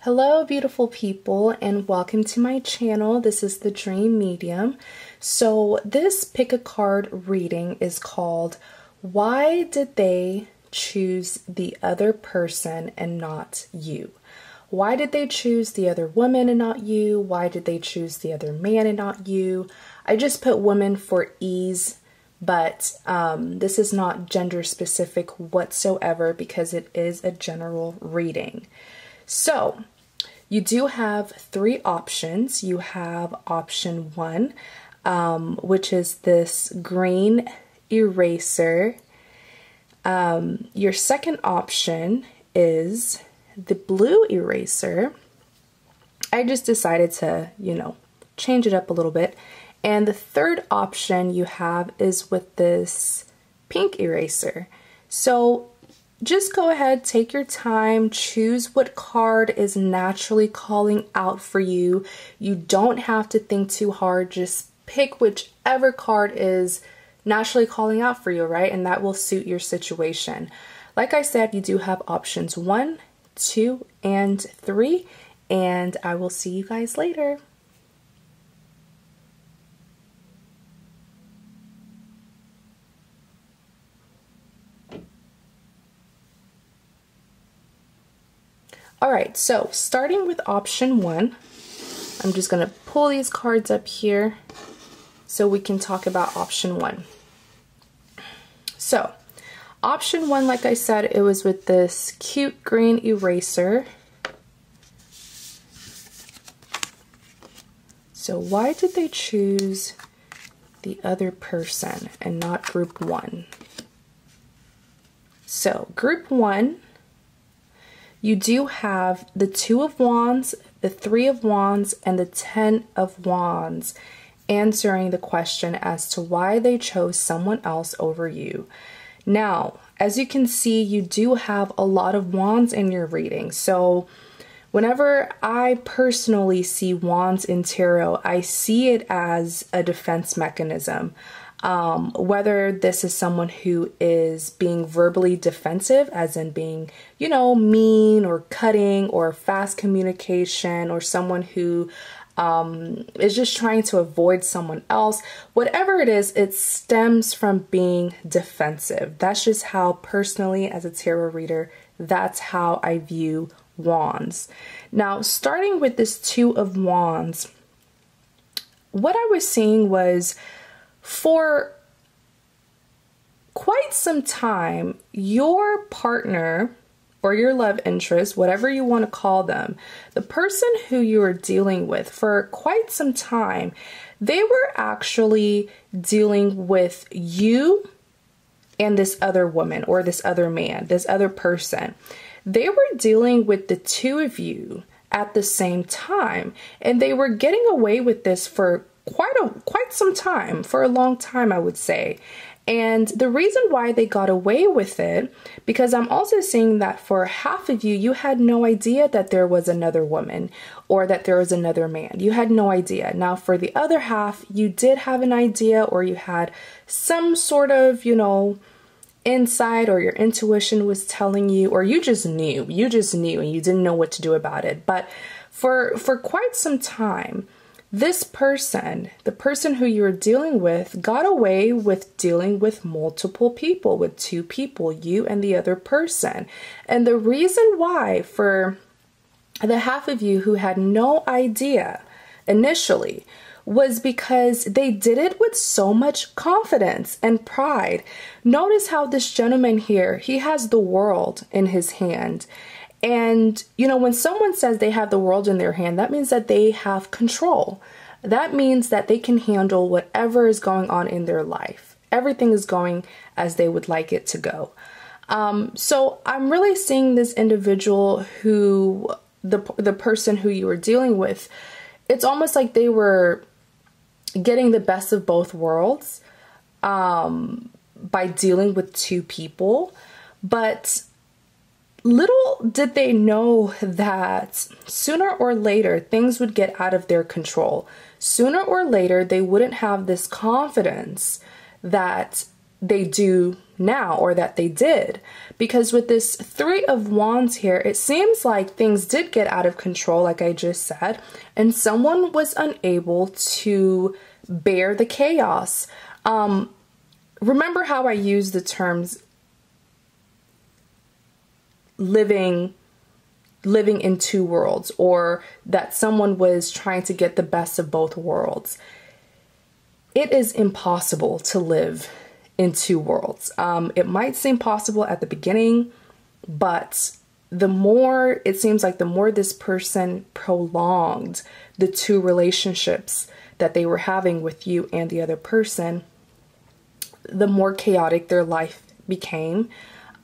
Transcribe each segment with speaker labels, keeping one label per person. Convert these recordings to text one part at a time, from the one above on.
Speaker 1: Hello beautiful people, and welcome to my channel. This is the Dream Medium. So this pick a card reading is called Why Did They Choose the Other Person and Not You? Why did they choose the other woman and not you? Why did they choose the other man and not you? I just put woman for ease, but this is not gender specific whatsoever because it is a general reading. So you do have three options. You have option one, which is this green eraser. Your second option is the blue eraser. I just decided to, change it up a little bit. And the third option you have is with this pink eraser. So just go ahead, take your time, choose what card is naturally calling out for you. You don't have to think too hard. Just pick whichever card is naturally calling out for you, right? And that will suit your situation. Like I said, you do have options 1, 2, and 3, and I will see you guys later. Alright, so starting with option 1, I'm just going to pull these cards up here so we can talk about option 1. So, option 1, like I said, it was with this cute green eraser. So why did they choose the other person and not group 1? So, group 1, you do have the 2 of Wands, the 3 of Wands, and the 10 of Wands answering the question as to why they chose someone else over you. Now, as you can see, you do have a lot of Wands in your reading. So whenever I personally see Wands in tarot, I see it as a defense mechanism. Whether this is someone who is being verbally defensive, as in being, mean or cutting or fast communication, or someone who is just trying to avoid someone else. Whatever it is, it stems from being defensive. That's just how personally, as a tarot reader, that's how I view Wands. Now, starting with this 2 of Wands, what I was seeing was, for quite some time, your partner or your love interest, whatever you want to call them, the person who you are dealing with, for quite some time, they were actually dealing with you and this other woman or this other man, this other person. They were dealing with the two of you at the same time, and they were getting away with this for quite some time, for a long time, I would say. And the reason why they got away with it, because I'm also seeing that for half of you, you had no idea that there was another woman or that there was another man. You had no idea. Now, for the other half, you did have an idea, or you had some sort of, insight, or your intuition was telling you, or you just knew and you didn't know what to do about it. But for quite some time, this person, the person who you were dealing with, got away with dealing with multiple people, with 2 people, you and the other person. And the reason why, for the half of you who had no idea initially, was because they did it with so much confidence and pride. Notice how this gentleman here, he has the world in his hand. And, when someone says they have the world in their hand, that means that they have control. That means that they can handle whatever is going on in their life. Everything is going as they would like it to go. So I'm really seeing this individual who, the person who you were dealing with, it's almost like they were getting the best of both worlds by dealing with 2 people. But little did they know that sooner or later things would get out of their control. Sooner or later they wouldn't have this confidence that they do now, or that they did. Because with this Three of Wands here, it seems like things did get out of control, like I just said, and someone was unable to bear the chaos. Remember how I used the terms living in two worlds, or that someone was trying to get the best of both worlds. It is impossible to live in two worlds. It might seem possible at the beginning, but the more, it seems like the more this person prolonged the two relationships that they were having with you and the other person, the more chaotic their life became.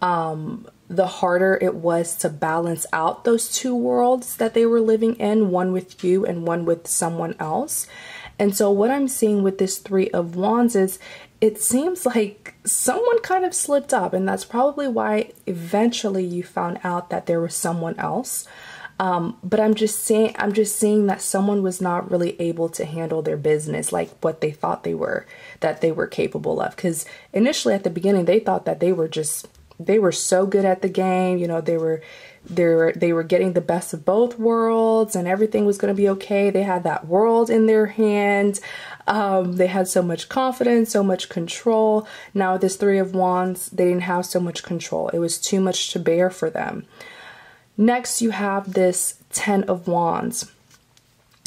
Speaker 1: The harder it was to balance out those two worlds that they were living in, one with you and one with someone else. And so what I'm seeing with this Three of Wands is it seems like someone kind of slipped up, and that's probably why eventually you found out that there was someone else. But I'm just seeing that someone was not really able to handle their business like what they thought that they were capable of. Because initially at the beginning, they thought that they were so good at the game, you know, they were getting the best of both worlds and everything was going to be okay. They had that world in their hand. They had so much confidence, so much control. Now with this Three of Wands, they didn't have so much control. It was too much to bear for them. Next, you have this Ten of Wands.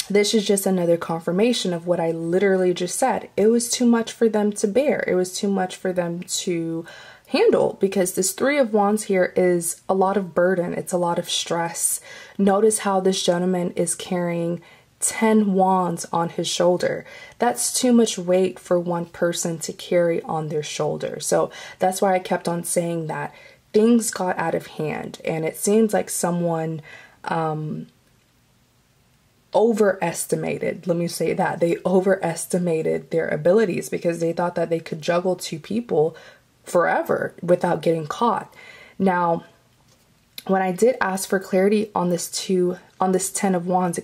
Speaker 1: This is just another confirmation of what I literally just said. It was too much for them to bear. It was too much for them to handle, because this Three of Wands here is a lot of burden. It's a lot of stress. Notice how this gentleman is carrying 10 wands on his shoulder. That's too much weight for one person to carry on their shoulder. So that's why I kept on saying that things got out of hand, and it seems like someone overestimated, let me say that, they overestimated their abilities because they thought that they could juggle two people forever without getting caught. Now, when I did ask for clarity on this Ten of Wands,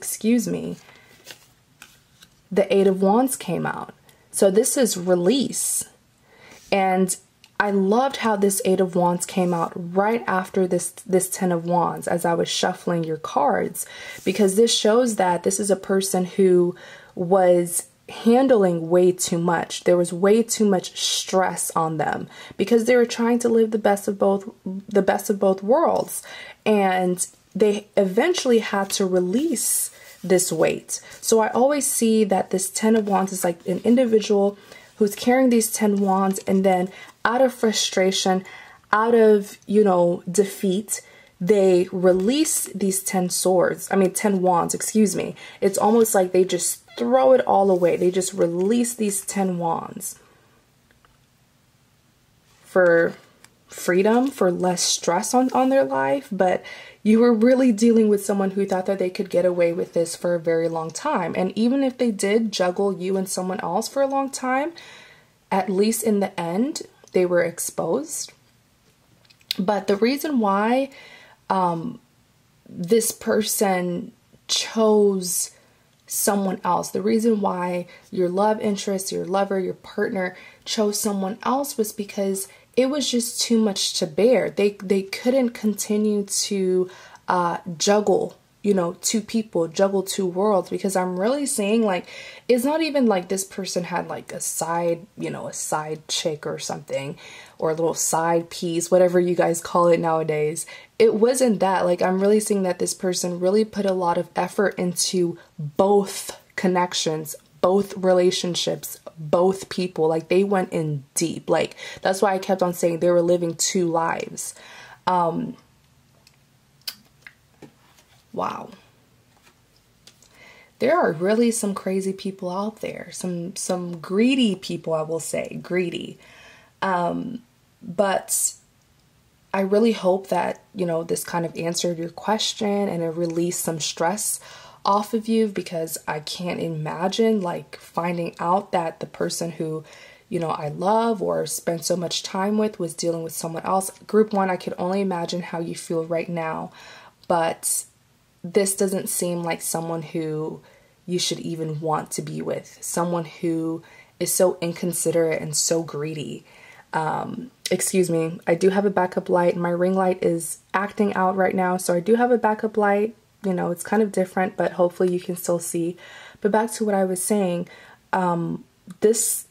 Speaker 1: the Eight of Wands came out. So this is release. And I loved how this Eight of Wands came out right after this Ten of Wands as I was shuffling your cards, because this shows that this is a person who was handling way too much. There was way too much stress on them because they were trying to live the best of both worlds, and they eventually had to release this weight. So I always see that this Ten of Wands is like an individual who's carrying these 10 wands, and then out of frustration, out of, defeat, they release these 10 wands, It's almost like they just throw it all away. They just release these 10 wands for freedom, for less stress on their life. But you were really dealing with someone who thought that they could get away with this for a very long time. And even if they did juggle you and someone else for a long time, at least in the end, they were exposed. But the reason why this person chose someone else, the reason why your love interest, your lover, your partner chose someone else was because it was just too much to bear. They couldn't continue to juggle, two people, juggle two worlds, because I'm really saying, like, it's not even like this person had like a side chick or something, or a little side piece, whatever you guys call it nowadays. It wasn't that. Like, I'm really seeing that this person really put a lot of effort into both connections, both relationships, both people. Like, they went in deep. Like, that's why I kept on saying they were living two lives. Wow. There are really some crazy people out there. Some greedy people, I will say. Greedy. But I really hope that, this kind of answered your question and it released some stress off of you, because I can't imagine like finding out that the person who, I love or spend so much time with was dealing with someone else. Group 1, I could only imagine how you feel right now, but this doesn't seem like someone who you should even want to be with. Someone who is so inconsiderate and so greedy. Excuse me, I do have a backup light. My ring light is acting out right now, so I do have a backup light. You know, it's kind of different, but hopefully you can still see. But back to what I was saying, this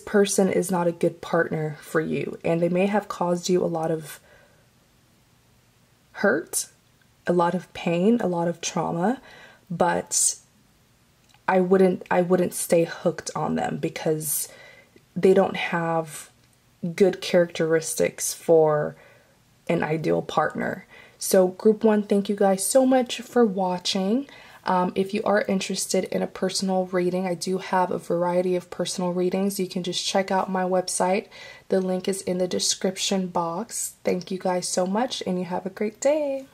Speaker 1: person is not a good partner for you, and they may have caused you a lot of hurt, a lot of pain, a lot of trauma, but I wouldn't stay hooked on them because they don't have good characteristics for an ideal partner. So group 1, thank you guys so much for watching. If you are interested in a personal reading, I do have a variety of personal readings. You can just check out my website. The link is in the description box. Thank you guys so much, and you have a great day.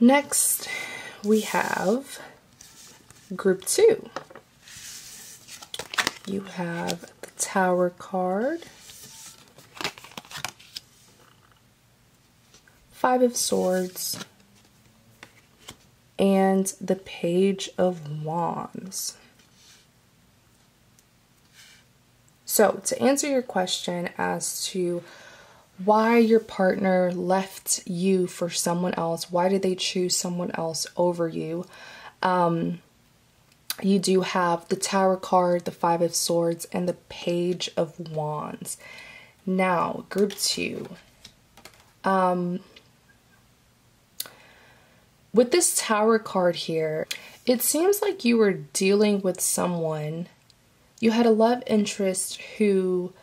Speaker 1: Next, we have group 2. You have the Tower card, 5 of Swords, and the Page of Wands. So, to answer your question as to why your partner left you for someone else, why did they choose someone else over you, you do have the Tower card, the 5 of Swords, and the Page of Wands. Now, group 2. With this Tower card here, it seems like you were dealing with someone, you had a love interest who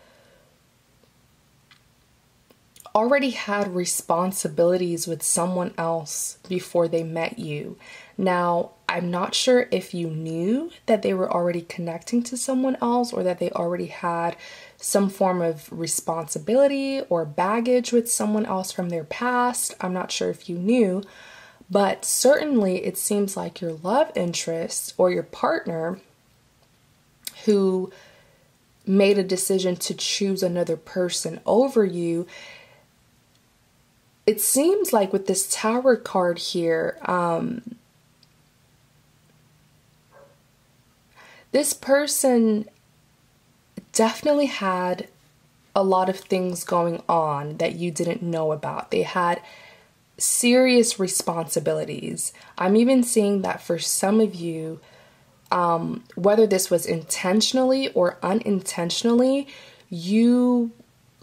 Speaker 1: already had responsibilities with someone else before they met you. Now, I'm not sure if you knew that they were already connecting to someone else or that they already had some form of responsibility or baggage with someone else from their past. I'm not sure if you knew, but certainly it seems like your love interest or your partner who made a decision to choose another person over you, it seems like with this Tower card here, this person definitely had a lot of things going on that you didn't know about. They had serious responsibilities. I'm even seeing that for some of you, whether this was intentionally or unintentionally, you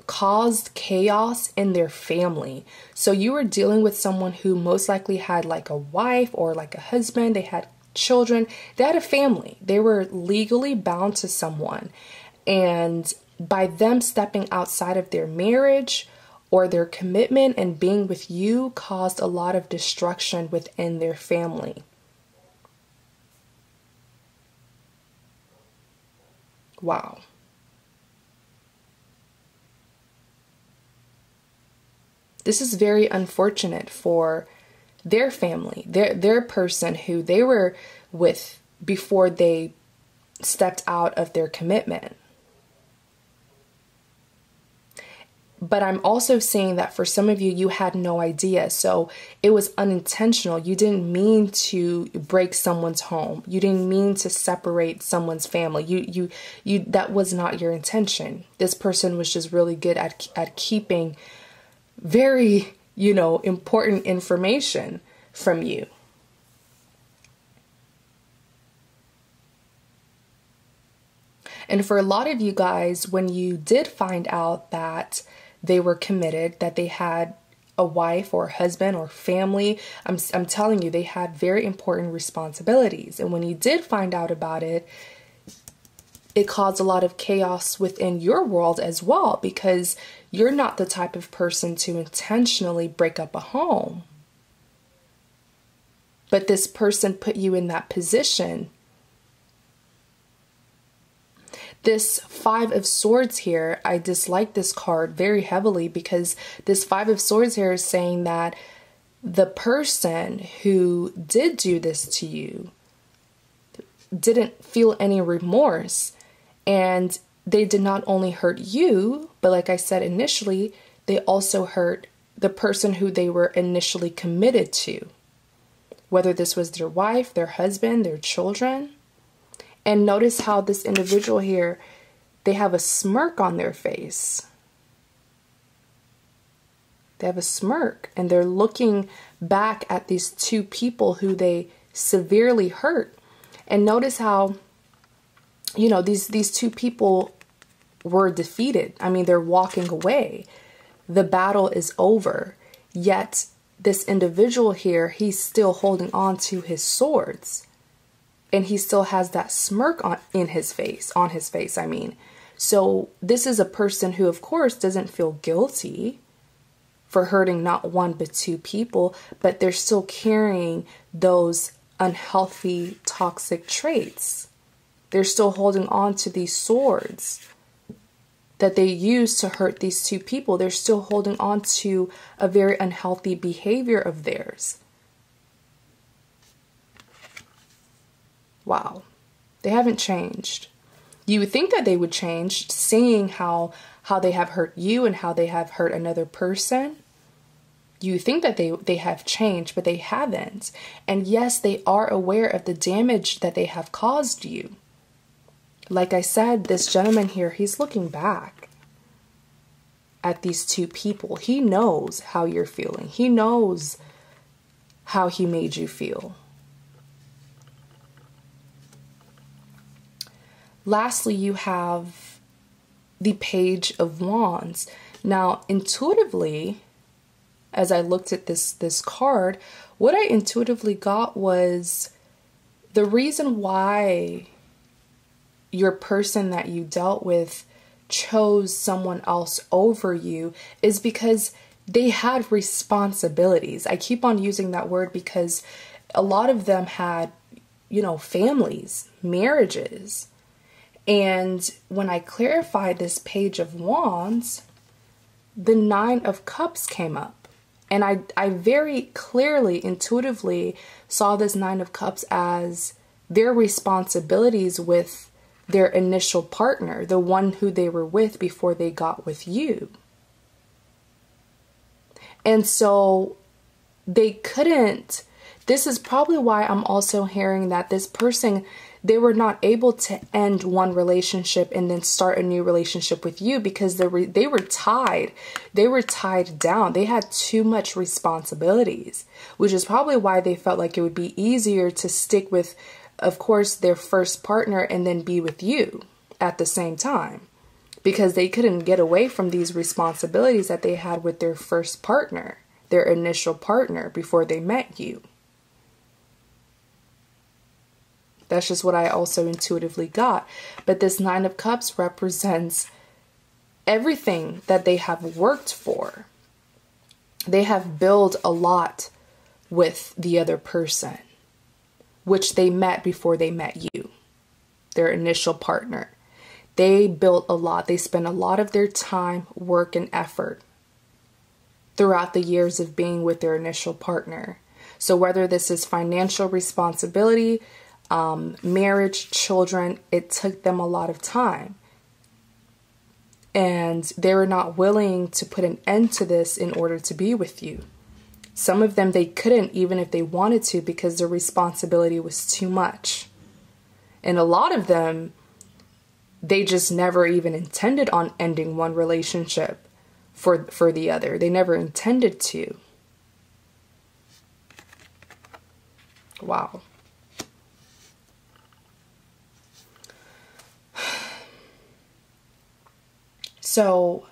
Speaker 1: caused chaos in their family. So you were dealing with someone who most likely had like a wife or like a husband. They had children. They had a family. They were legally bound to someone. And by them stepping outside of their marriage or their commitment and being with you caused a lot of destruction within their family. Wow. This is very unfortunate for their family, their person who they were with before they stepped out of their commitment. But I'm also seeing that for some of you, you had no idea. So it was unintentional. You didn't mean to break someone's home. You didn't mean to separate someone's family. You that was not your intention. This person was just really good at keeping very, important information from you. And for a lot of you guys, when you did find out that they were committed, that they had a wife or husband or family, I'm telling you, they had very important responsibilities. And when you did find out about it, it caused a lot of chaos within your world as well, because you're not the type of person to intentionally break up a home. But this person put you in that position. This 5 of Swords here, I dislike this card very heavily because this 5 of Swords here is saying that the person who did do this to you didn't feel any remorse, and they did not only hurt you, but like I said initially, they also hurt the person who they were initially committed to, whether this was their wife, their husband, their children. And notice how this individual here, they have a smirk on their face. They have a smirk, and they're looking back at these two people who they severely hurt. And notice how, you know, these two people were defeated. I mean, they're walking away. The battle is over. Yet this individual here, he's still holding on to his swords. And he still has that smirk on his face. So this is a person who, of course, doesn't feel guilty for hurting not one but two people, but they're still carrying those unhealthy, toxic traits. They're still holding on to these swords that they used to hurt these two people. They're still holding on to a very unhealthy behavior of theirs. Wow. They haven't changed. You would think that they would change, seeing how they have hurt you and how they have hurt another person. You think that they have changed, but they haven't. And yes, they are aware of the damage that they have caused you. Like I said, this gentleman here, he's looking back at these two people. He knows how you're feeling. He knows how he made you feel. Lastly, you have the Page of Wands. Now, intuitively, as I looked at this card, what I intuitively got was the reason why your person that you dealt with chose someone else over you is because they had responsibilities. I keep on using that word because a lot of them had, you know, families, marriages. And when I clarified this Page of Wands, the Nine of Cups came up. And I very clearly, intuitively saw this Nine of Cups as their responsibilities with their initial partner, the one who they were with before they got with you. And so they couldn't, this is probably why I'm also hearing that this person, they were not able to end one relationship and then start a new relationship with you because they were tied. They were tied down. They had too much responsibilities, which is probably why they felt like it would be easier to stick with, of course, their first partner and then be with you at the same time, because they couldn't get away from these responsibilities that they had with their first partner, their initial partner before they met you. That's just what I also intuitively got. But this Nine of Cups represents everything that they have worked for. They have built a lot with the other person, which they met before they met you, their initial partner. They built a lot. They spent a lot of their time, work, and effort throughout the years of being with their initial partner. So whether this is financial responsibility, marriage, children, it took them a lot of time. And they were not willing to put an end to this in order to be with you. Some of them, they couldn't even if they wanted to because the responsibility was too much. And a lot of them, they just never even intended on ending one relationship for the other. They never intended to. Wow. So,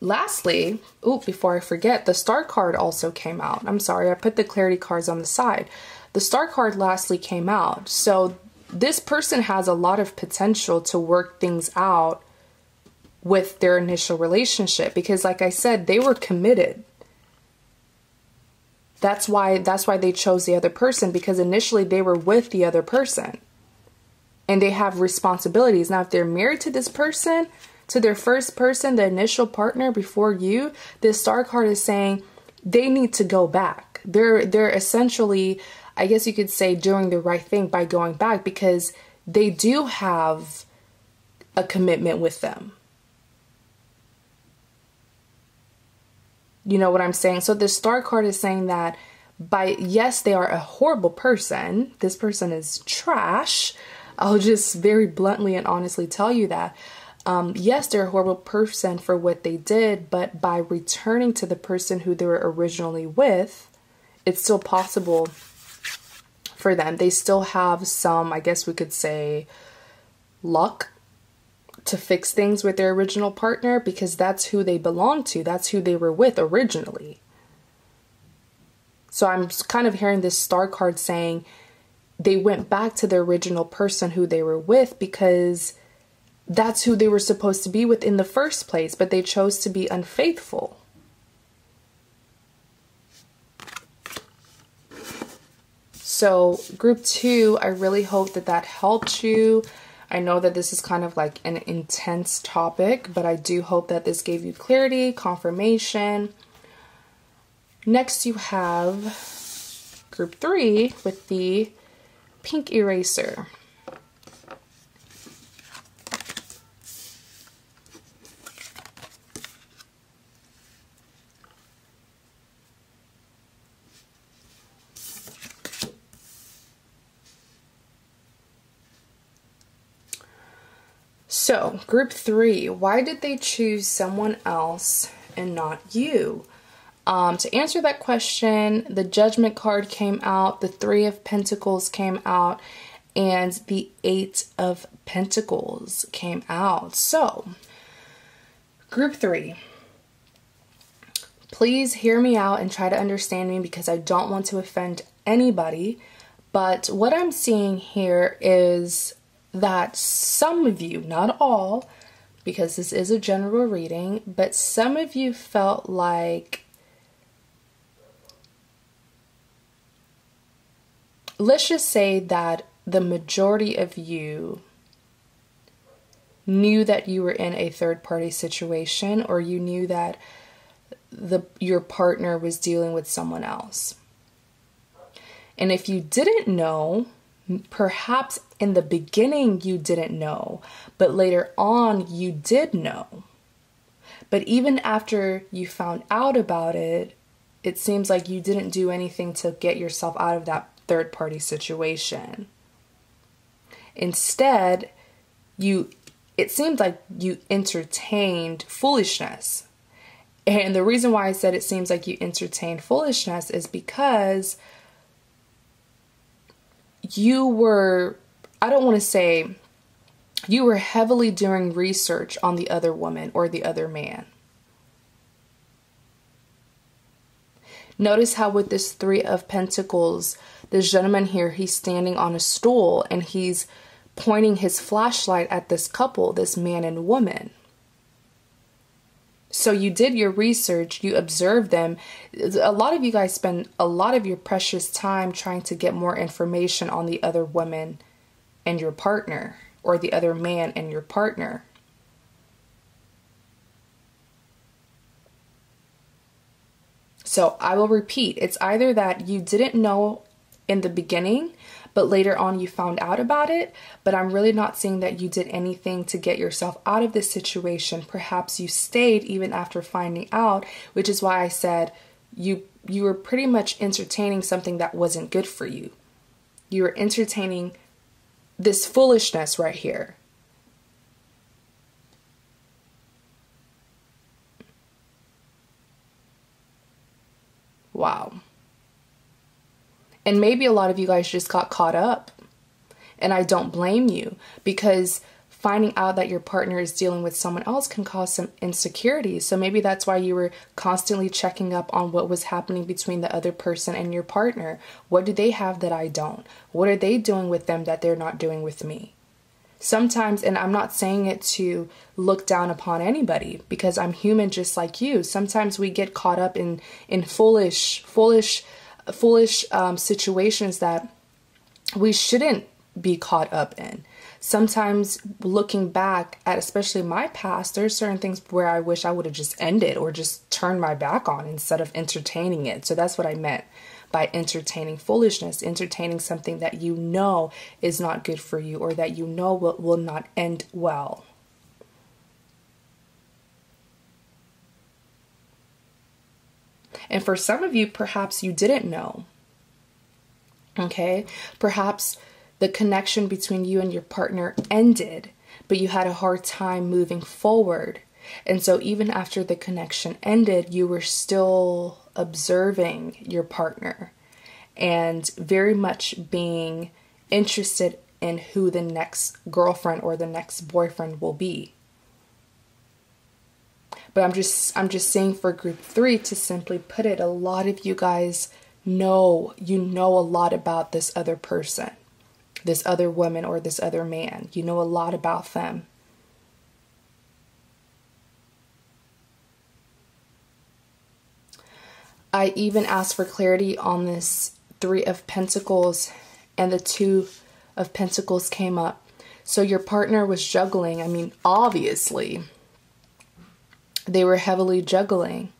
Speaker 1: lastly, before I forget, the Star card also came out. I'm sorry, I put the clarity cards on the side. The Star card lastly came out. So, this person has a lot of potential to work things out with their initial relationship because, like I said, they were committed. That's why they chose the other person, because initially they were with the other person. And they have responsibilities. Now, if they're married to this person, to their first person, the initial partner before you, this Star card is saying they need to go back. They're essentially, I guess you could say, doing the right thing by going back because they do have a commitment with them. You know what I'm saying? So the Star card is saying that yes, they are a horrible person. This person is trash. I'll just very bluntly and honestly tell you that. Yes, they're a horrible person for what they did, but by returning to the person who they were originally with, it's still possible for them. They still have some, I guess we could say, luck to fix things with their original partner, because that's who they belong to. That's who they were with originally. So I'm kind of hearing this Star card saying they went back to the original person who they were with because that's who they were supposed to be with in the first place, but they chose to be unfaithful. So group 2, I really hope that that helped you. I know that this is kind of like an intense topic, but I do hope that this gave you clarity, confirmation. Next you have group 3 with the pink eraser. So, group 3, why did they choose someone else and not you? To answer that question, the Judgment card came out, the 3 of Pentacles came out, and the 8 of Pentacles came out. So, group 3, please hear me out and try to understand me because I don't want to offend anybody. But what I'm seeing here is that some of you, not all, because this is a general reading, but some of you felt like, let's just say that the majority of you knew that you were in a third-party situation, or you knew that your partner was dealing with someone else. And if you didn't know, perhaps in the beginning you didn't know, but later on you did know. But even after you found out about it, it seems like you didn't do anything to get yourself out of that third-party situation. Instead, it seemed like you entertained foolishness. And the reason why I said it seems like you entertained foolishness is because you were, I don't want to say, you were heavily doing research on the other woman or the other man. Notice how with this 3 of Pentacles, this gentleman here, he's standing on a stool and he's pointing his flashlight at this couple, this man and woman. So you did your research, you observed them. A lot of you guys spend a lot of your precious time trying to get more information on the other woman and your partner, or the other man and your partner. So I will repeat, it's either that you didn't know in the beginning, but later on you found out about it, but I'm really not seeing that you did anything to get yourself out of this situation. Perhaps you stayed even after finding out, which is why I said you were pretty much entertaining something that wasn't good for you. You were entertaining this foolishness right here. Wow. And maybe a lot of you guys just got caught up. And I don't blame you, because finding out that your partner is dealing with someone else can cause some insecurity. So maybe that's why you were constantly checking up on what was happening between the other person and your partner. What do they have that I don't? What are they doing with them that they're not doing with me? Sometimes, and I'm not saying it to look down upon anybody, because I'm human just like you. Sometimes we get caught up in foolish situations that we shouldn't be caught up in. Sometimes looking back at especially my past, there's certain things where I wish I would have just ended or just turned my back on instead of entertaining it. So that's what I meant by entertaining foolishness, entertaining something that you know is not good for you, or that you know will not end well. And for some of you, perhaps you didn't know. Okay? Perhaps the connection between you and your partner ended, but you had a hard time moving forward. And so even after the connection ended, you were still observing your partner and very much being interested in who the next girlfriend or the next boyfriend will be. But I'm just saying for group 3, to simply put it, a lot of you guys know a lot about this other person, this other woman or this other man. You know a lot about them. I even asked for clarity on this 3 of Pentacles, and the 2 of Pentacles came up. So your partner was juggling. I mean, obviously, they were heavily juggling,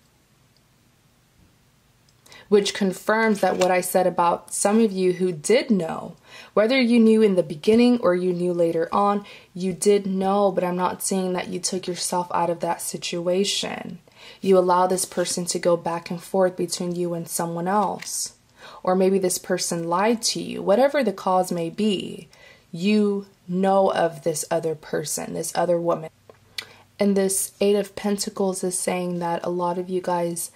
Speaker 1: which confirms that what I said about some of you who did know, whether you knew in the beginning or you knew later on, you did know, but I'm not saying that you took yourself out of that situation. You allow this person to go back and forth between you and someone else. Or maybe this person lied to you. Whatever the cause may be, you know of this other person, this other woman. And this 8 of Pentacles is saying that a lot of you guys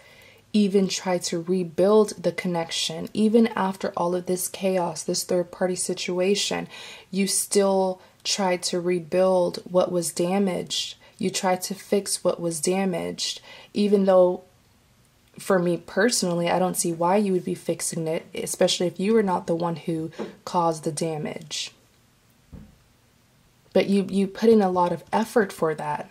Speaker 1: even try to rebuild the connection. Even after all of this chaos, this third-party situation, you still try to rebuild what was damaged. You try to fix what was damaged, even though, for me personally, I don't see why you would be fixing it, especially if you were not the one who caused the damage. But you put in a lot of effort for that.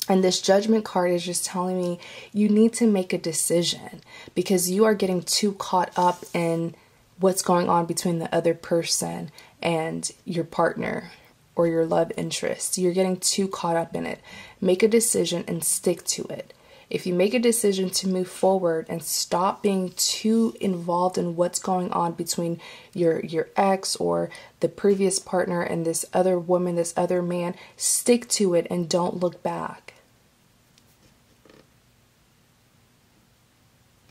Speaker 1: And this Judgment card is just telling me you need to make a decision, because you are getting too caught up in what's going on between the other person and your partner or your love interest. You're getting too caught up in it. Make a decision and stick to it. If you make a decision to move forward and stop being too involved in what's going on between your ex or the previous partner and this other woman, this other man, stick to it and don't look back.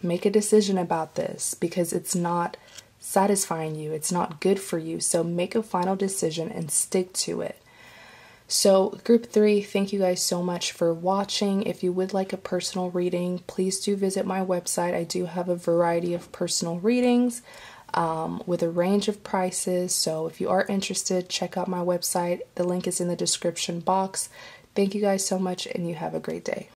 Speaker 1: Make a decision about this, because it's not satisfying you. It's not good for you. So make a final decision and stick to it. So group 3, thank you guys so much for watching. If you would like a personal reading, please do visit my website. I do have a variety of personal readings with a range of prices. So if you are interested, check out my website. The link is in the description box. Thank you guys so much, and you have a great day.